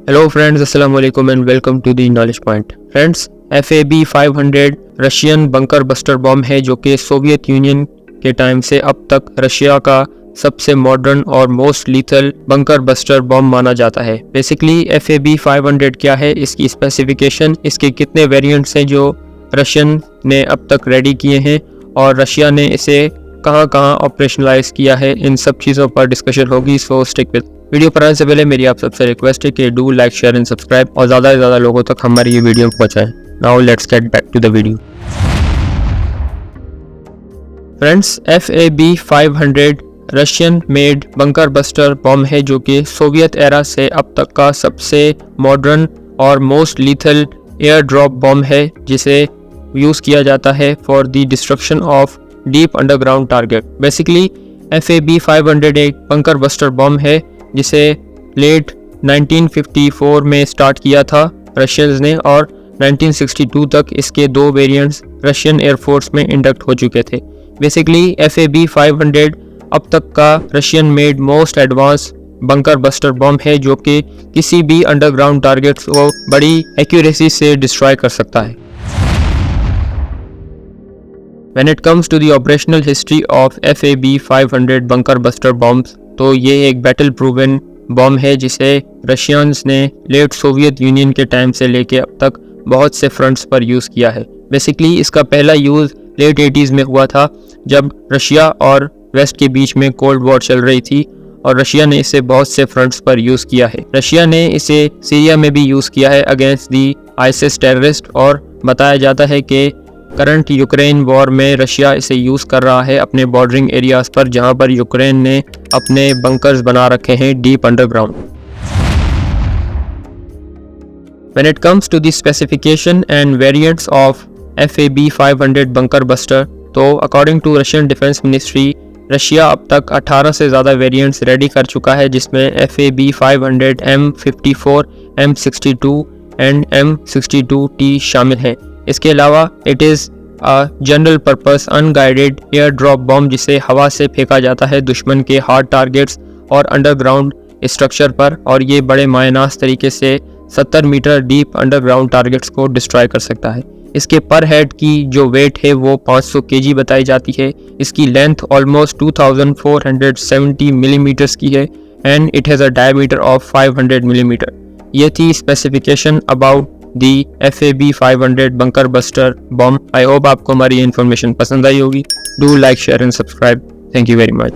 Hello friends, अस्सलाम वालेकुम and welcome to the knowledge point. Friends, FAB 500 Russian bunker buster bomb है जो कि सोवियत यूनियन के टाइम से अब तक रशिया का सबसे मॉडर्न और most lethal bunker buster bomb माना जाता है। बेसिकली FAB 500 क्या है, इसकी स्पेसिफिकेशन, इसके कितने वेरिएंट्स हैं जो रशियन ने अब तक रेडी किए हैं और रशिया ने इसे कहां कहां ऑपरेशनलाइज किया है, इन सब चीज़ों पर डिस्कशन होगी। सो स्टिक विद वीडियो पर आने से पहले मेरी आप सबसे रिक्वेस्ट है कि do like, share and subscribe और ज़्यादा से ज़्यादा लोगों तक हमारी ये वीडियो पहुंचाएं। Now let's get back to the video. Friends, FAB 500 Russian made bunker buster bomb है जो कि सोवियत एरा से अब तक का सबसे मॉडर्न और most lethal air drop bomb है, जिसे यूज़ किया जाता है for the destruction of deep underground target. Basically FAB 500 एक बंकर बस्टर बॉम्ब है जिसे लेट 1954 में स्टार्ट किया था रशियंस ने, और 1962 तक इसके 2 वेरिएंट्स रशियन एयरफोर्स में इंडक्ट हो चुके थे। बेसिकली FAB 500 अब तक का Russian made most advance bunker buster bomb है जो कि किसी भी अंडरग्राउंड टारगेट्स को बड़ी एक्यूरेसी से डिस्ट्रॉय कर सकता है। When it comes to the operational history of FAB 500 bunker buster bombs, तो ये एक बैटल प्रूवन बॉम्ब है जिसे रशियंस ने लेट सोवियत यूनियन के टाइम से लेके अब तक बहुत से फ्रंट्स पर यूज़ किया है। बेसिकली इसका पहला यूज़ लेट 80s में हुआ था, जब रशिया और वेस्ट के बीच में कोल्ड वॉर चल रही थी, और रशिया ने इसे बहुत से फ्रंट्स पर यूज़ किया है। रशिया ने इसे सीरिया में भी यूज़ किया है अगेंस्ट दी आईसिस टेररिस्ट, और बताया जाता है कि करंट यूक्रेन वॉर में रशिया इसे यूज़ कर रहा है अपने बॉर्डरिंग एरियाज़ पर, जहां पर यूक्रेन ने अपने बंकर्स बना रखे हैं deep underground. When it comes to the specification and variants of FAB 500 bunker buster, तो according to Russian defence ministry Russia अब तक 18 से ज़्यादा वेरिएंट्स रेडी कर चुका है, जिसमें FAB 500 M54, M62 and M62T शामिल हैं। इसके अलावा it is a general purpose unguided air drop bomb, जिसे हवा से फेंका जाता है दुश्मन के हार्ड टारगेट्स और अंडरग्राउंड स्ट्रक्चर पर, और ये बड़े मायनास तरीके से 70 मीटर डीप अंडरग्राउंड टारगेट्स को डिस्ट्रॉय कर सकता है। इसके पर हेड की जो वेट है वो 500 kg बताई जाती है। इसकी लेंथ ऑलमोस्ट 2470 मिलीमीटर्स की है and it has a diameter of 500 millimetre. ये थी specification about the FAB 500 bunker buster bomb. I hope आपको हमारी इन्फॉर्मेशन पसंद आई होगी। Do like, share and subscribe. Thank you very much.